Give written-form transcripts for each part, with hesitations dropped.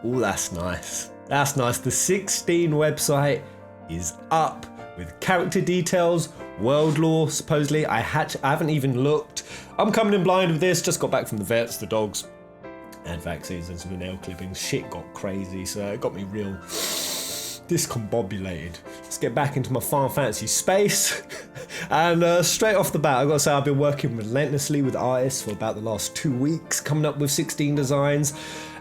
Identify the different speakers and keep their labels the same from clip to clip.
Speaker 1: Oh, that's nice. That's nice. The 16 website is up with character details, world lore, supposedly. I haven't even looked. I'm coming in blind with this. Just got back from the vets, the dogs, and vaccines and some nail clippings. Shit got crazy, so it got me real discombobulated. Let's get back into my Final Fantasy space. And straight off the bat, I've got to say I've been working relentlessly with artists for about the last 2 weeks, coming up with 16 designs.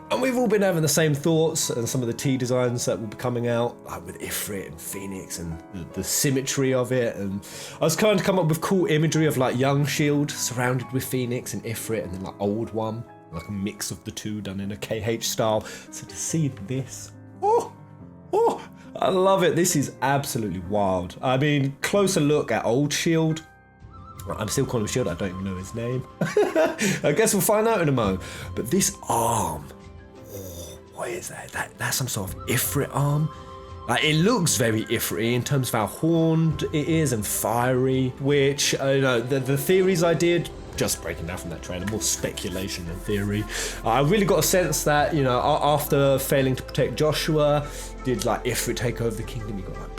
Speaker 1: And we've all been having the same thoughts, and some of the T designs that will be coming out, like with Ifrit and Phoenix and the symmetry of it. And I was trying to come up with cool imagery of like young Shield surrounded with Phoenix and Ifrit, and then like old one, like a mix of the two done in a KH style. So to see this, oh, I love it. This is absolutely wild. I mean, closer look at old Shield. I'm still calling him Shield, I don't even know his name. I guess we'll find out in a moment. But this arm, what is that? That's some sort of Ifrit arm. Like, it looks very Ifrit in terms of how horned it is and fiery, which, the theories I did, just breaking down from that trailer, more speculation than theory. I really got a sense that, after failing to protect Joshua, did like Ifrit take over the kingdom, he got like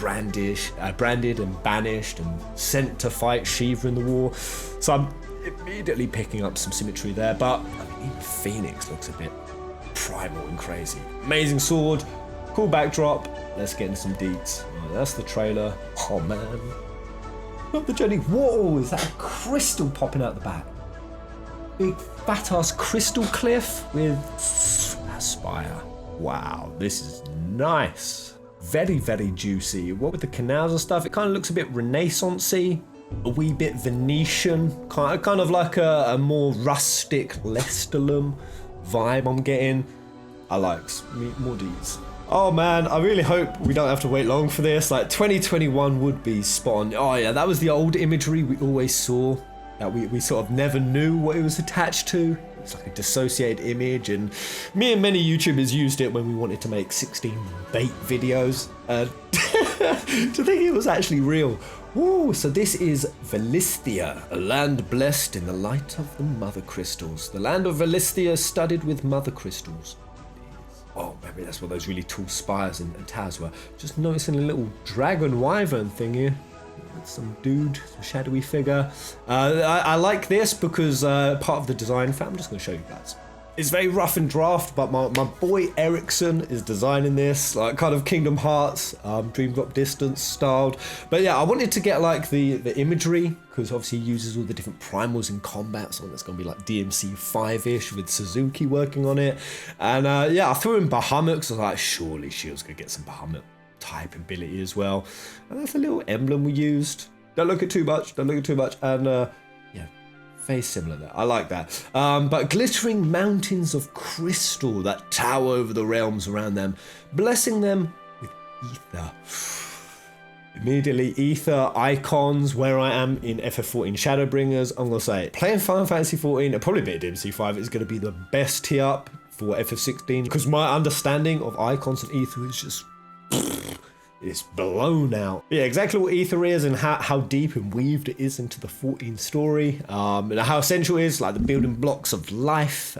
Speaker 1: branded and banished and sent to fight Shiva in the war. So I'm immediately picking up some symmetry there, but I mean, even Phoenix looks a bit primal and crazy. Amazing sword, cool backdrop. Let's get into some deets. Right, that's the trailer. Oh man. Not the journey. Whoa, is that a crystal popping out the back? Big fat ass crystal cliff with a spire. Wow, this is nice. Very, very juicy. What with the canals and stuff, it kind of looks a bit Renaissance-y, a wee bit Venetian, kind of like a more rustic Lestalum vibe I'm getting. I like more D's. Oh man, I really hope we don't have to wait long for this. Like 2021 would be spot on. Oh yeah, that was the old imagery we always saw, that we sort of never knew what it was attached to. It's like a dissociated image, and me and many YouTubers used it when we wanted to make 16 bait videos. To think it was actually real. Ooh, so this is Valisthea, a land blessed in the light of the mother crystals. The land of Valisthea studded with mother crystals. Oh, maybe that's what those really tall spires and towers were. Just noticing a little dragon wyvern thing here. Some dude, some shadowy figure. I like this because part of the design, in fact, I'm just going to show you guys. It's very rough and draft, but my boy Ericsson is designing this, like kind of Kingdom Hearts, Dream Drop Distance styled. But yeah, I wanted to get like the imagery, because obviously he uses all the different primals in combat, so that's going to be like DMC 5-ish with Suzuki working on it. And yeah, I threw in Bahamut, because I was like, surely Shield's going to get some Bahamut type ability as well. And that's a little emblem we used. Don't look at too much, and yeah, very similar there. I like that. But glittering mountains of crystal that tower over the realms around them, blessing them with ether. Immediately, ether, Eikons, where I am in FF14 Shadowbringers. I'm going to say, playing Final Fantasy 14, and probably a bit of DMC 5, is going to be the best tee up for FF16, because my understanding of Eikons and ether is just... it's blown out. Yeah, exactly what ether is and how deep and weaved it is into the 14 story, and how essential it is, like the building blocks of life.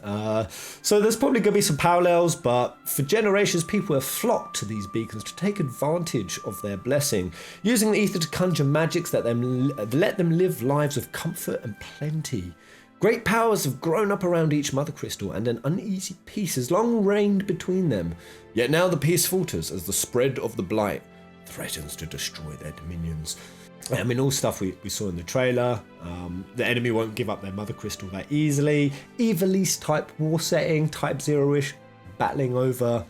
Speaker 1: So there's probably going to be some parallels, but for generations people have flocked to these beacons to take advantage of their blessing, using the ether to conjure magics that let them live lives of comfort and plenty. Great powers have grown up around each mother crystal, and an uneasy peace has long reigned between them. Yet now the peace falters as the spread of the blight threatens to destroy their dominions. I mean, all stuff we saw in the trailer. The enemy won't give up their mother crystal that easily. Evilise type war setting, type 0-ish, battling over.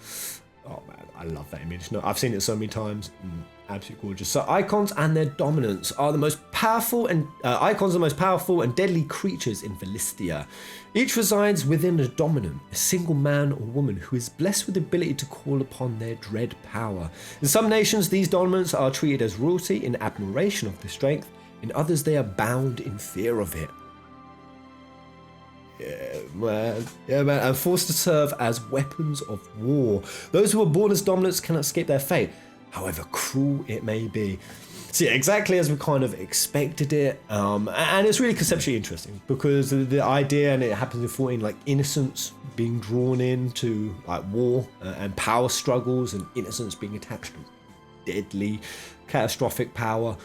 Speaker 1: Oh man, I love that image. No, I've seen it so many times. Absolutely gorgeous. So Eikons and their dominance are the most powerful, and Eikons are the most powerful and deadly creatures in Valisthea. Each resides within a dominant, a single man or woman who is blessed with the ability to call upon their dread power. In some nations, these dominants are treated as royalty in admiration of their strength. In others, they are bound in fear of it. Yeah, man, and forced to serve as weapons of war. Those who are born as dominants cannot escape their fate, however cruel it may be. So yeah, exactly as we kind of expected it, and it's really conceptually interesting because the idea, and it happens in 14, like innocence being drawn into like war and power struggles, and innocence being attached to deadly, catastrophic power.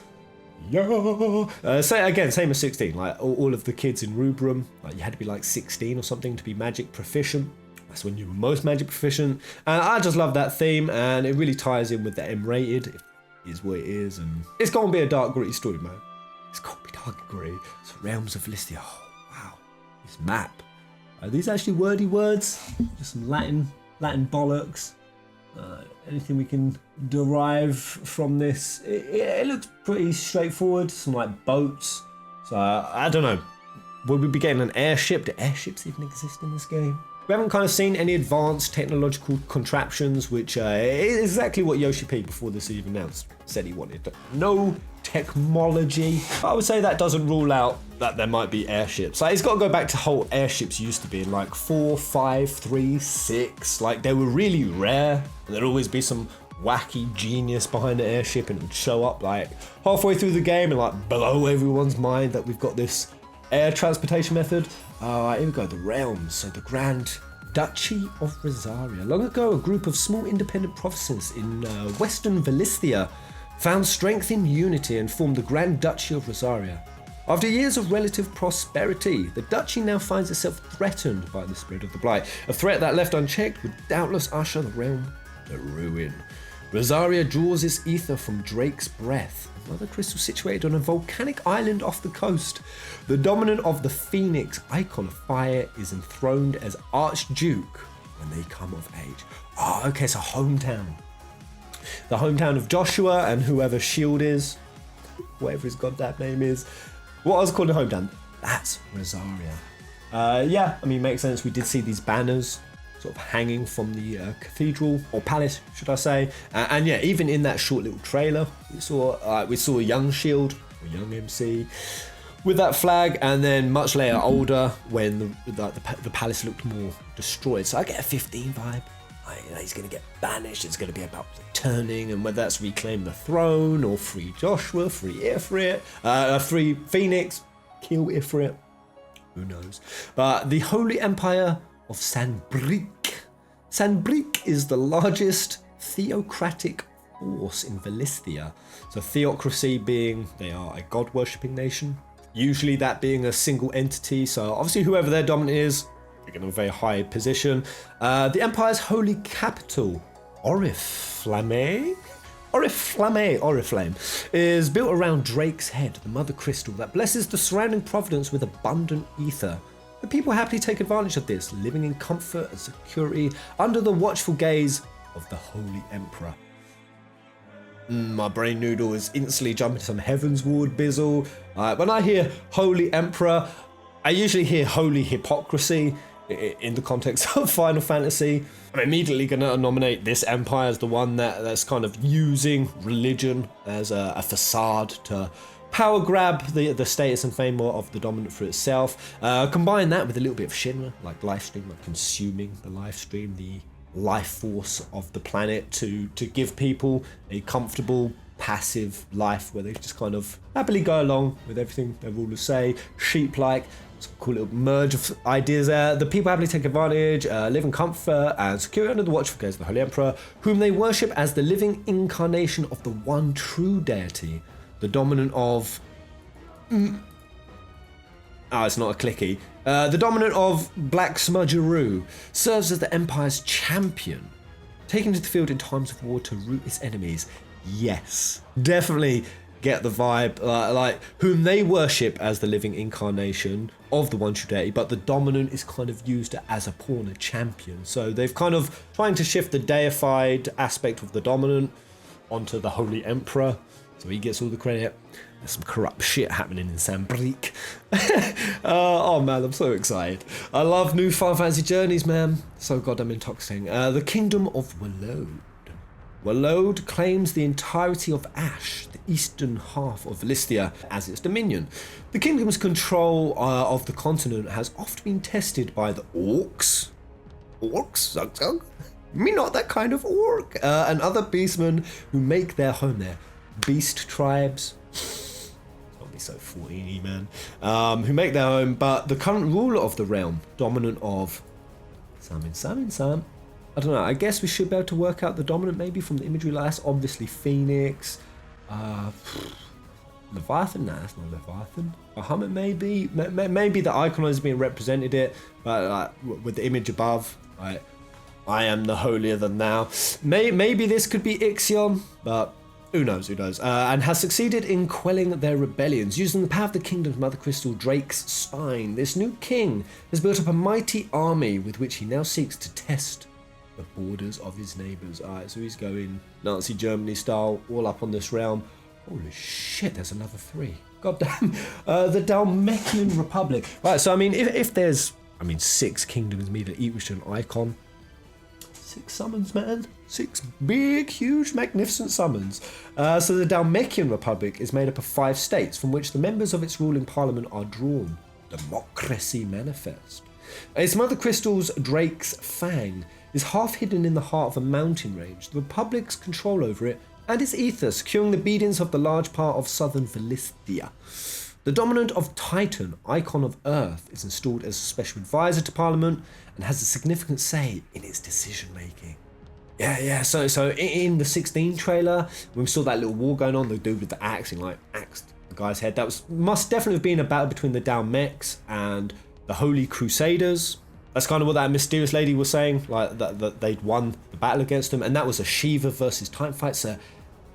Speaker 1: Yeah. So again, same as 16. Like all of the kids in Rubrum, like you had to be like 16 or something to be magic proficient. That's when you were most magic proficient. And I just love that theme, and it really ties in with the M-rated. It is what it is, and it's gonna be a dark, gritty story, man. It's gonna be dark and gritty. It's Realms of Valisthea. Oh, wow. This map. Are these actually wordy words? Just some Latin bollocks. Anything we can derive from this? It looks pretty straightforward. Some like boats. So I don't know. Will we be getting an airship? Do airships even exist in this game? We haven't kind of seen any advanced technological contraptions, which is exactly what Yoshi-P before this even announced said he wanted. No technology. But I would say that doesn't rule out that there might be airships. Like, it's got to go back to how airships used to be in like 4, 5, 3, 6. Like they were really rare, and there'd always be some wacky genius behind the airship, and it would show up like halfway through the game and like blow everyone's mind that we've got this air transportation method. Here we go, the realms. So the Grand Duchy of Rosaria. Long ago, a group of small independent provinces in western Valisthea found strength in unity and formed the Grand Duchy of Rosaria. After years of relative prosperity, the duchy now finds itself threatened by the spirit of the Blight, a threat that left unchecked would doubtless usher the realm to ruin. Rosaria draws its ether from Drake's breath, another crystal situated on a volcanic island off the coast. The dominant of the Phoenix, Icon of Fire, is enthroned as Archduke when they come of age. Oh, okay, so hometown. The hometown of Joshua and whoever Shield is, whatever his goddamn name is. What I was calling hometown, that's Rosaria. Yeah, I mean, makes sense. We did see these banners sort of hanging from the cathedral, or palace, should I say. And yeah, even in that short little trailer, we saw a young Shield, or young MC, with that flag, and then much later, older, when the palace looked more destroyed. So I get a 15 vibe. He's going to get banished. It's going to be about returning, and whether that's reclaim the throne or free Joshua, free Ifrit, free Phoenix, kill Ifrit. Who knows? But the Holy Empire of Sanbreque. Sanbreque is the largest theocratic force in Valisthea. So theocracy being they are a god-worshipping nation. Usually that being a single entity. So obviously whoever their dominant is, they're in a very high position. The empire's holy capital, Oriflamme, is built around Drake's head, the mother crystal that blesses the surrounding province with abundant ether. The people happily take advantage of this, living in comfort and security under the watchful gaze of the Holy Emperor. My brain noodle is instantly jumping to some Heaven's Ward bizzle. When I hear Holy Emperor, I usually hear Holy Hypocrisy in the context of Final Fantasy. I'm immediately going to nominate this empire as the one that's kind of using religion as a facade to power grab the status and fame of the dominant for itself. Combine that with a little bit of Shinra, like Lifestream, like consuming the Lifestream, the life force of the planet to give people a comfortable, passive life where they just kind of happily go along with everything their rulers say, sheep-like. It's a cool little merge of ideas there. The people happily take advantage, live in comfort and security under the watchful gaze of the Holy Emperor, whom they worship as the living incarnation of the one true deity, the dominant of... it's not a clicky. The dominant of Black Smudgeroo serves as the Empire's champion, taken to the field in times of war to root its enemies. Yes, definitely get the vibe, like whom they worship as the living incarnation of the one true deity, but the dominant is kind of used as a pawn, a champion. So they've kind of trying to shift the deified aspect of the dominant onto the Holy Emperor, so he gets all the credit. There's some corrupt shit happening in Sanbreque. Oh man, I'm so excited. I love new Final Fantasy journeys, man. So goddamn intoxicating. The Kingdom of Waloed. Waloed claims the entirety of Ash, the eastern half of Valisthea, as its dominion. The kingdom's control of the continent has often been tested by the orcs. Orcs? Zug? Me not that kind of orc. And other beastmen who make their home there. beast tribes. So 14-y, man, who make their own, but the current ruler of the realm, dominant of some. I don't know, I guess we should be able to work out the dominant maybe from the imagery. Like, that's obviously Phoenix. Leviathan? Nah, that's not Leviathan. Bahamut maybe? Maybe the icon is being represented it, but with the image above, I am the holier than thou. Maybe this could be Ixion, but who knows, and has succeeded in quelling their rebellions. Using the power of the kingdom's Mother Crystal, Drake's spine, this new king has built up a mighty army with which he now seeks to test the borders of his neighbours. Alright, so he's going Nazi Germany style, all up on this realm. Holy shit, there's another 3. God damn. The Dalmekian Republic. Right, so I mean, if there's, 6 kingdoms me that equals to an icon, 6 summons, man. 6 big, huge, magnificent summons. So the Dalmekian Republic is made up of 5 states from which the members of its ruling parliament are drawn. Democracy manifest. Its mother crystal's Drake's Fang is half hidden in the heart of a mountain range. The Republic's control over it and its ether securing the obedience of the large part of southern Valisthea. The dominant of Titan, Icon of Earth, is installed as a special advisor to Parliament and has a significant say in its decision making. Yeah. So in the 16 trailer, when we saw that little war going on, the dude with the axe and axed the guy's head. That must definitely have been a battle between the Dalmeks and the Holy Crusaders. That's kind of what that mysterious lady was saying, like that they'd won the battle against them, and that was a Shiva versus Titan fight. So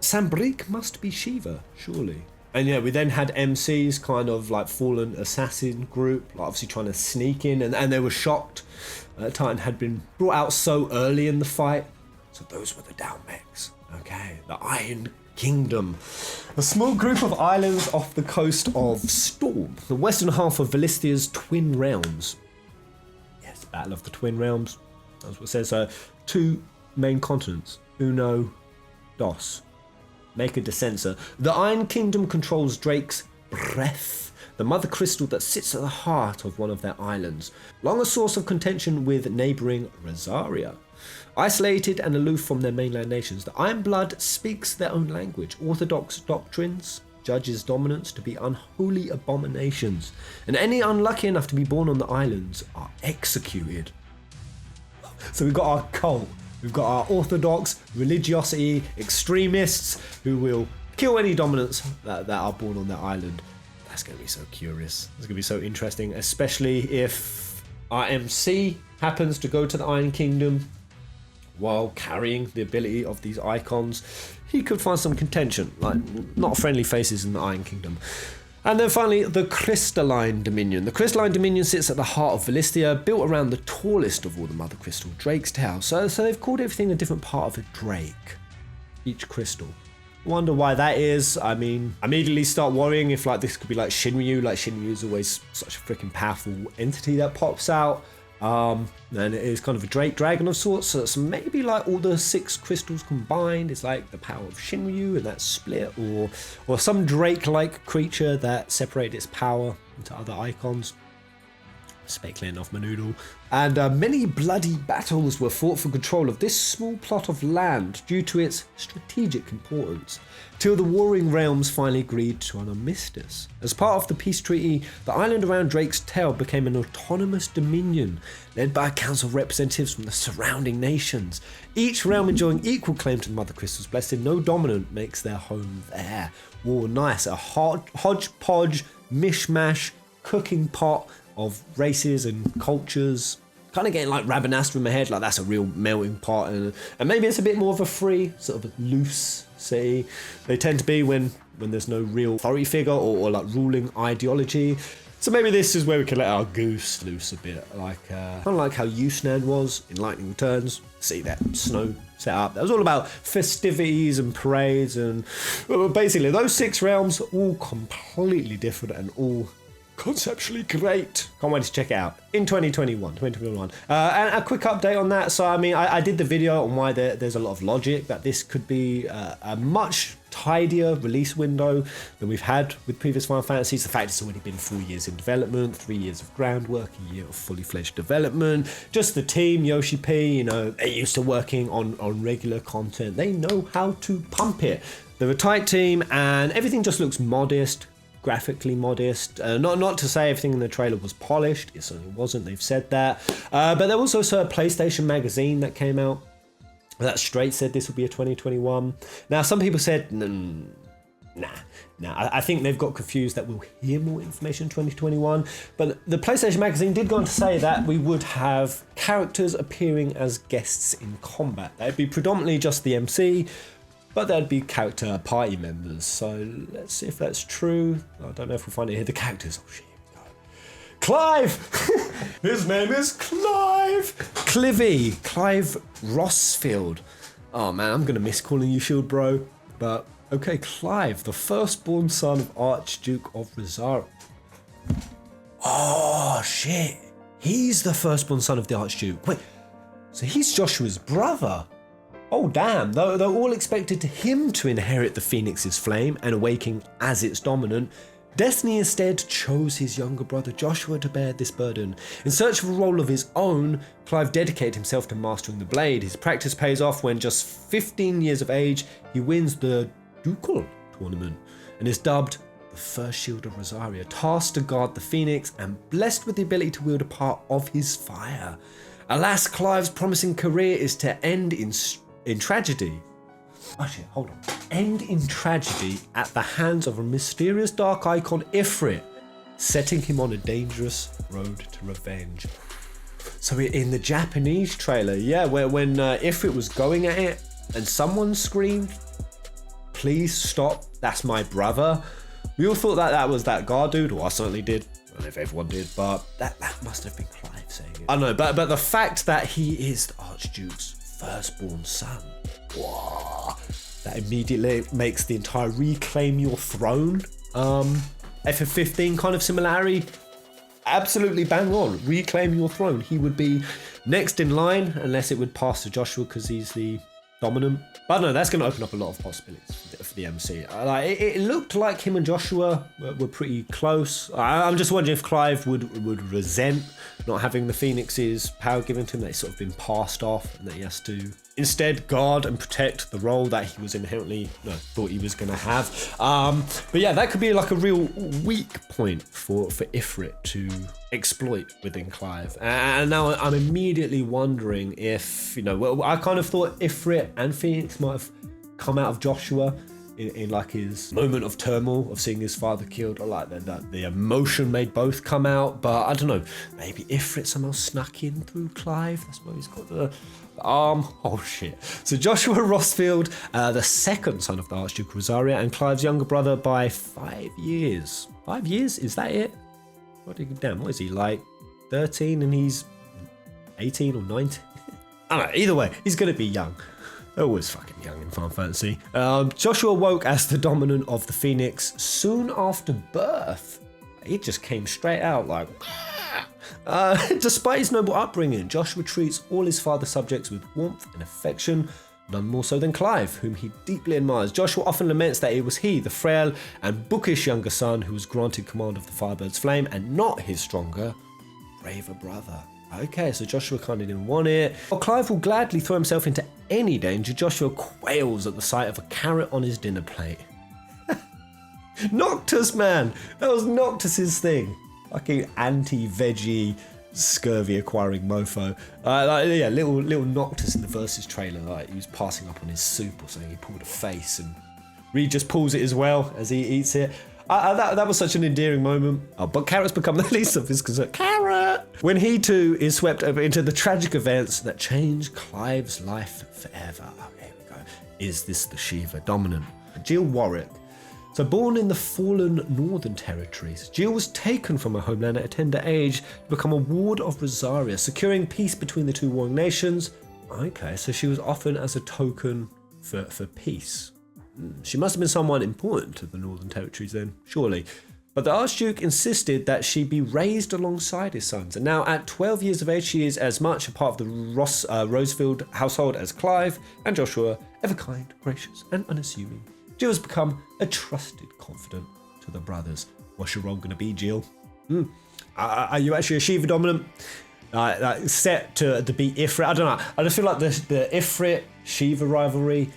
Speaker 1: Sanbreque must be Shiva, surely. And yeah, we then had MC's kind of like fallen assassin group, like obviously trying to sneak in, and they were shocked. Titan had been brought out so early in the fight. So those were the Dalmeks. Okay, the Iron Kingdom. A small group of islands off the coast of Storm, the western half of Valisthea's twin realms. Yes, Battle of the Twin Realms. That's what it says. 2 main continents. Uno, dos. Make a descensor. The Iron Kingdom controls Drake's breath, the mother crystal that sits at the heart of one of their islands, long a source of contention with neighbouring Rosaria. Isolated and aloof from their mainland nations, the Iron Blood speaks their own language. Orthodox doctrines judges dominance to be unholy abominations, and any unlucky enough to be born on the islands are executed. So we've got our cult. We've got our orthodox religiosity extremists who will kill any dominants that are born on their island. That's going to be so curious. It's going to be so interesting, especially if our MC happens to go to the Iron Kingdom while carrying the ability of these icons. He could find some contention, like not friendly faces in the Iron Kingdom. And then finally, the Crystalline Dominion. The Crystalline Dominion sits at the heart of Valisthea, built around the tallest of all the Mother Crystal, Drake's Tail. So they've called everything a different part of a Drake, each crystal. Wonder why that is. I mean, I immediately start worrying if this could be like Shinryu. Like Shinryu is always such a freaking powerful entity that pops out. And it is kind of a Drake dragon of sorts, so maybe all the 6 crystals combined is like the power of Shinryu and that split, or some Drake-like creature that separated its power into other icons. Speculating off my noodle. And many bloody battles were fought for control of this small plot of land due to its strategic importance, till the warring realms finally agreed to an armistice. As part of the peace treaty, the island around Drake's Tail became an autonomous dominion, led by a council of representatives from the surrounding nations, each realm enjoying equal claim to the Mother Crystal's blessing. No dominant makes their home there. Whoa, nice. A hodgepodge, mishmash, cooking pot of races and cultures. Kind of getting Rabanastre in my head, that's a real melting pot, and maybe it's a bit more of a free, sort of a loose city. They tend to be when there's no real authority figure or ruling ideology. So maybe this is where we can let our goose loose a bit, kind of like how Yusnan was in Lightning Returns. See that snow set up. That was all about festivities and parades, and basically those 6 realms all completely different and all conceptually great. Can't wait to check it out in 2021. And a quick update on that. So I did the video on why there's a lot of logic that this could be a much tidier release window than we've had with previous Final Fantasies. The fact it's already been 4 years in development, 3 years of groundwork, a year of fully fledged development. Just the team, Yoshi-P, they're used to working on regular content. They know how to pump it. They're a tight team, and everything just looks modest, graphically modest. Not to say everything in the trailer was polished. It certainly wasn't. They've said that. But there was also a PlayStation magazine that came out that straight said this would be a 2021. Now, some people said, nah. I think they've got confused that we'll hear more information in 2021. But the PlayStation magazine did go on to say that we would have characters appearing as guests in combat. They'd be predominantly just the MC, but there'd be character party members. So let's see if that's true. I don't know if we'll find it here. The characters. Oh shit. Clive! His name is Clive! Clive Rosfields. Oh man, I'm gonna miss calling you Shield Bro. But okay, Clive, the firstborn son of Archduke of Rosaria. Oh shit. He's the firstborn son of the Archduke. Wait, so he's Joshua's brother. Oh damn, they're all expected him to inherit the Phoenix's flame and awaken as its dominant. Destiny instead chose his younger brother Joshua to bear this burden. In search of a role of his own, Clive dedicated himself to mastering the blade. His practice pays off when just 15 years of age, he wins the Ducal tournament and is dubbed the first Shield of Rosaria, tasked to guard the Phoenix and blessed with the ability to wield a part of his fire. Alas, Clive's promising career is to end in tragedy. Actually, hold on. End in tragedy at the hands of a mysterious dark icon, Ifrit, setting him on a dangerous road to revenge. So in the Japanese trailer, yeah, when Ifrit was going at it and someone screamed, "Please stop, that's my brother," we all thought that was that guard dude, or I certainly did. I don't know if everyone did, but that must have been Clive saying it. I don't know, but the fact that he is the Archduke's firstborn son, whoa, that immediately makes the entire reclaim your throne FF15 kind of similarity absolutely bang on. Reclaim your throne. He would be next in line unless it would pass to Joshua because he's the dominant. But no, that's going to open up a lot of possibilities for the MC. It looked like him and Joshua were pretty close. I'm just wondering if Clive would resent not having the Phoenix's power given to him, that it's sort of been passed off, and that he has to instead guard and protect the role that he was inherently thought he was going to have. But yeah, that could be like a real weak point for Ifrit to exploit within Clive. And now I'm immediately wondering if, I kind of thought Ifrit and Phoenix might have come out of Joshua in like his moment of turmoil of seeing his father killed, or like that the emotion made both come out. But I don't know, maybe Ifrit somehow snuck in through Clive. That's why he's got the arm. Oh shit. So Joshua Rosfield, the second son of the Archduke Rosaria, and Clive's younger brother by 5 years. 5 years? Is that it? What is he, like 13 and he's 18 or 19? I don't know, either way, he's gonna be young. They're always fucking young in Final Fantasy. Joshua woke as the dominant of the Phoenix soon after birth. He just came straight out like... Despite his noble upbringing, Joshua treats all his father's subjects with warmth and affection, none more so than Clive, whom he deeply admires. Joshua often laments that it was he, the frail and bookish younger son, who was granted command of the Firebird's flame, and not his stronger, braver brother. Okay, so Joshua kind of didn't want it. While Clive will gladly throw himself into any danger, Joshua quails at the sight of a carrot on his dinner plate. Noctis, man! That was Noctis's thing. Fucking anti-veggie, scurvy-acquiring mofo. Little Noctis in the Versus trailer, like he was passing up on his soup or something. He pulled a face and Reed just pulls it as well as he eats it. That was such an endearing moment. But carrots become the least of his concern. Carrot! When he too is swept over into the tragic events that change Clive's life forever. Oh, here we go. Is this the Shiva dominant? Jill Warrick. So born in the fallen Northern Territories, Jill was taken from her homeland at a tender age to become a ward of Rosaria, securing peace between the two warring nations. Okay, so she was offered as a token for peace. She must have been someone important to the Northern Territories then, surely. But the Archduke insisted that she be raised alongside his sons. And now at 12 years of age, she is as much a part of the Rosfield household as Clive and Joshua, ever kind, gracious and unassuming. Jill has become a trusted confidant to the brothers. What's your role going to be, Jill? Are you actually a Shiva dominant? Set to beat Ifrit? I don't know. I just feel like the Ifrit Shiva rivalry,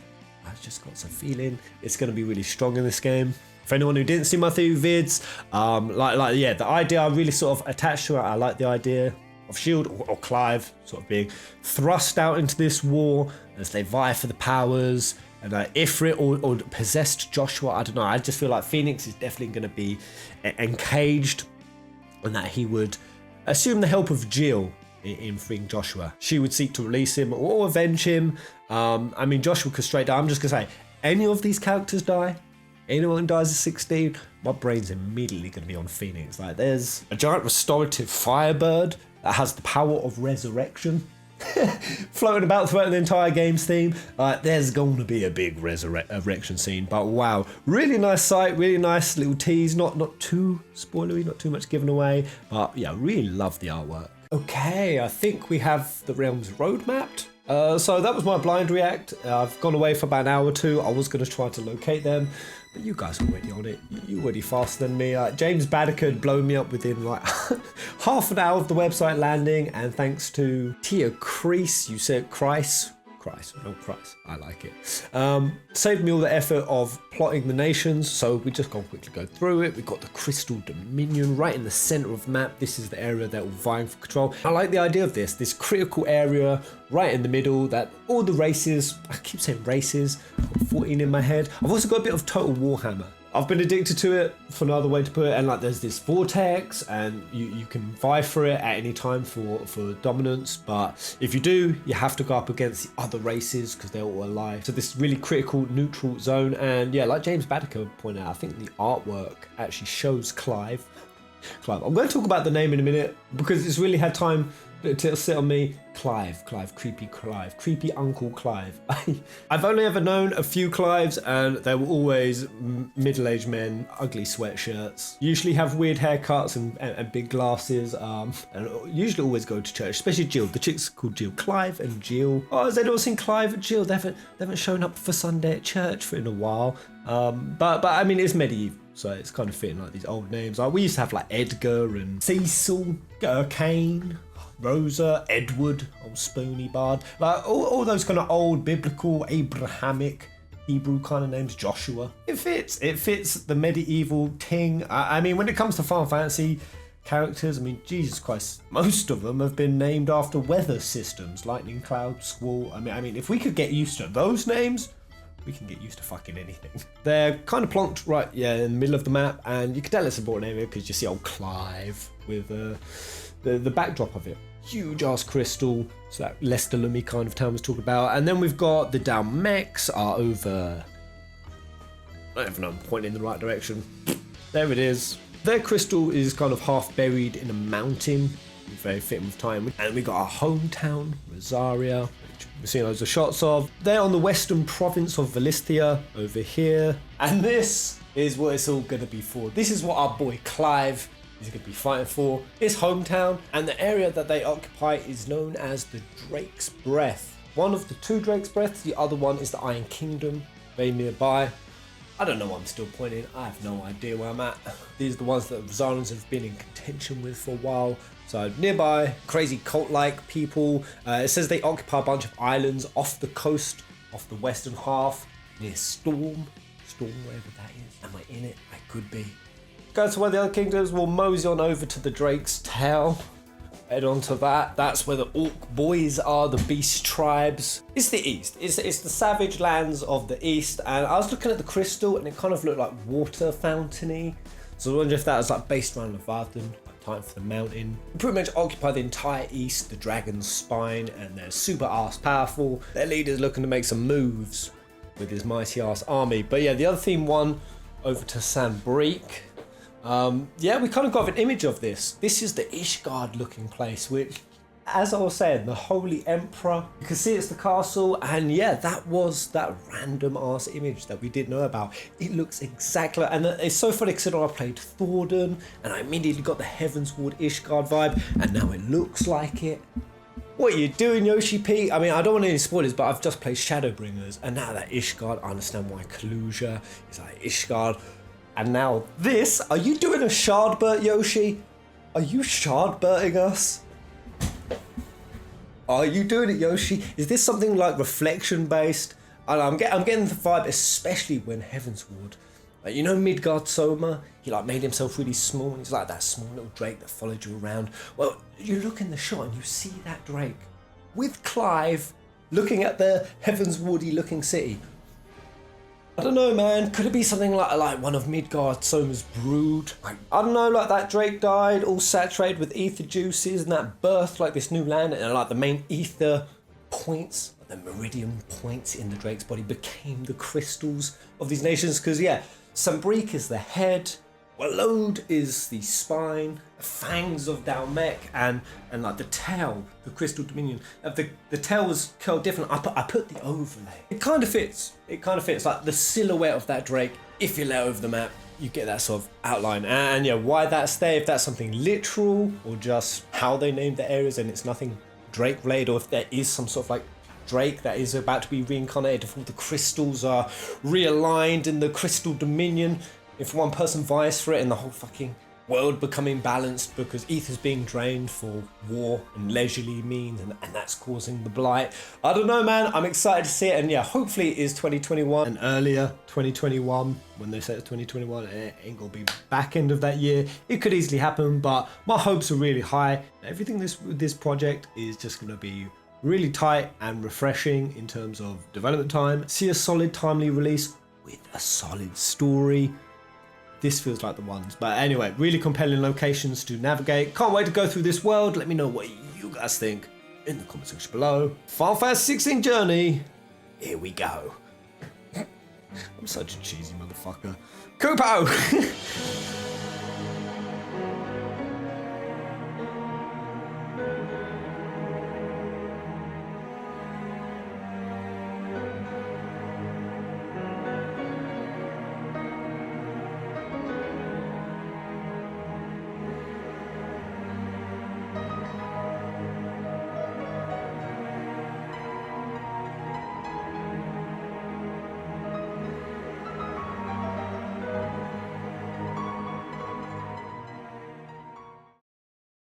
Speaker 1: I've just got a feeling it's going to be really strong in this game. For anyone who didn't see my theory vids, yeah, the idea I really sort of attached to it. I like the idea of Shield or Clive sort of being thrust out into this war as they vie for the powers. And Ifrit or possessed Joshua, I don't know. I just feel like Phoenix is definitely going to be encaged, and that he would assume the help of Jill in freeing Joshua. She would seek to release him or avenge him. I mean, Joshua could straight down. I'm just going to say, any of these characters die, anyone dies at 16, my brain's immediately going to be on Phoenix. Like, there's a giant restorative firebird that has the power of resurrection floating about throughout the entire game's theme. There's going to be a big resurrection scene, but wow, really nice sight, really nice little tease, not too spoilery, not too much given away, but yeah, really love the artwork. Okay, I think we have the realms road mapped. So that was my blind react. I've gone away for about an hour or two. I was going to try to locate them, but you guys are already on it. You're already faster than me. James Baddicker had blown me up within like half an hour of the website landing, and thanks to Tia Crease, you said Christ, no Christ, I like it. Saved me all the effort of plotting the nations, so we just gonna quickly go through it. We've got the Crystal Dominion right in the center of the map. This is the area that we're vying for control. I like the idea of this critical area right in the middle that all the races, I keep saying races, I've got 14 in my head. I've also got a bit of Total Warhammer. I've been addicted to it, for no other way to put it, and like there's this vortex and you can vie for it at any time for dominance, but if you do, you have to go up against the other races because they're all alive. So this really critical neutral zone, and yeah, like James Baddicker pointed out, I think the artwork actually shows Clive. I'm going to talk about the name in a minute because it's really had time to sit on me. Clive, creepy Uncle Clive. I've only ever known a few Clives, and they were always middle-aged men, ugly sweatshirts, usually have weird haircuts and big glasses, and usually always go to church, especially Jill. The chick's called Jill. Clive and Jill. Oh, has anyone seen Clive and Jill? They haven't shown up for Sunday at church for in a while. But I mean, it's medieval, so it's kind of fitting like these old names. Like we used to have like Edgar and Cecil, Cain, Rosa, Edward, old Spoony Bard, like all those kind of old biblical Abrahamic Hebrew kind of names. Joshua. It fits the medieval ting. I mean, when it comes to Final Fantasy characters, I mean, Jesus Christ, most of them have been named after weather systems, lightning, cloud, squall. I mean, if we could get used to those names, we can get used to fucking anything. They're kind of plonked right, yeah, in the middle of the map, and you can tell it's a important area because you see old Clive with the backdrop of it. Huge ass crystal, so that Leicester Lummy kind of town was talking about. And then we've got the Dalmekians are over. I don't even know, I'm pointing in the right direction. There it is. Their crystal is kind of half buried in a mountain, very fitting with time. And we got our hometown, Rosaria, which we're seeing loads of shots of. They're on the western province of Valisthea over here. And this is what it's all gonna be for. This is what our boy Clive is going to be fighting for. His hometown, and the area that they occupy is known as the Drake's Breath. One of the two Drake's Breaths, the other one is the Iron Kingdom, very nearby. I don't know why I'm still pointing, I have no idea where I'm at. These are the ones that the Rosarians have been in contention with for a while. So nearby, crazy cult-like people. It says they occupy a bunch of islands off the coast, off the western half, near Storm, wherever that is. Am I in it? I could be. Go to where the other kingdoms, we'll mosey on over to the Drake's Tail. Head on to that. That's where the Orc boys are, the beast tribes. It's the east. It's the savage lands of the east. And I was looking at the crystal and it kind of looked like water fountainy. So I wonder if that was like based around Leviathan, like time for the mountain. We pretty much occupy the entire east, the dragon's spine, and they're super ass powerful. Their leader's looking to make some moves with his mighty ass army. But yeah, the other theme won over to Sanbreque. Yeah, we kind of got an image of this. This is the Ishgard looking place, which, as I was saying, the Holy Emperor. You can see it's the castle, and yeah, that was that random ass image that we didn't know about. It looks exactly, and it's so funny considering I played Thordan, and I immediately got the Heavensward Ishgard vibe, and now it looks like it. What are you doing, Yoshi-P? I mean, I don't want any spoilers, but I've just played Shadowbringers, and now that Ishgard, I understand why Kalusia is like Ishgard. And now this, are you doing a SHARDBERT, Yoshi? Are you SHARDBERTing us? Are you doing it, Yoshi? Is this something like reflection based? I'm getting the vibe, especially when Heavensward, like, you know, Midgard Soma, he like made himself really small, and he's like that small little drake that followed you around. Well, you look in the shot and you see that drake with Clive looking at the Heavenswardy looking city. I don't know, man. Could it be something like one of Midgard Soma's brood? Like, I don't know, like that drake died, all saturated with ether juices, and that birthed like this new land, and like the main ether points, the meridian points in the drake's body became the crystals of these nations. Because yeah, Sanbreque is the head, Waloed is the spine, the fangs of Dalmek, and like the tail, the Crystal Dominion. The tail was curled different. I put the overlay. It kind of fits. It kind of fits like the silhouette of that drake. If you lay over the map, you get that sort of outline. And yeah, why that's there, if that's something literal or just how they named the areas and it's nothing drake related, or if there is some sort of like drake that is about to be reincarnated, if all the crystals are realigned in the Crystal Dominion, if one person vies for it and the whole fucking world becoming balanced because ether's being drained for war and leisurely means, and that's causing the blight. I don't know, man. I'm excited to see it, and yeah, hopefully it is 2021 and earlier 2021. When they say it's 2021, it ain't gonna be back end of that year. It could easily happen, but my hopes are really high. Everything this project is just gonna be really tight and refreshing in terms of development time. See a solid, timely release with a solid story. This feels like the ones. But anyway, really compelling locations to navigate. Can't wait to go through this world. Let me know what you guys think in the comment section below. Final Fantasy 16 journey. Here we go. I'm such a cheesy motherfucker. Kupo!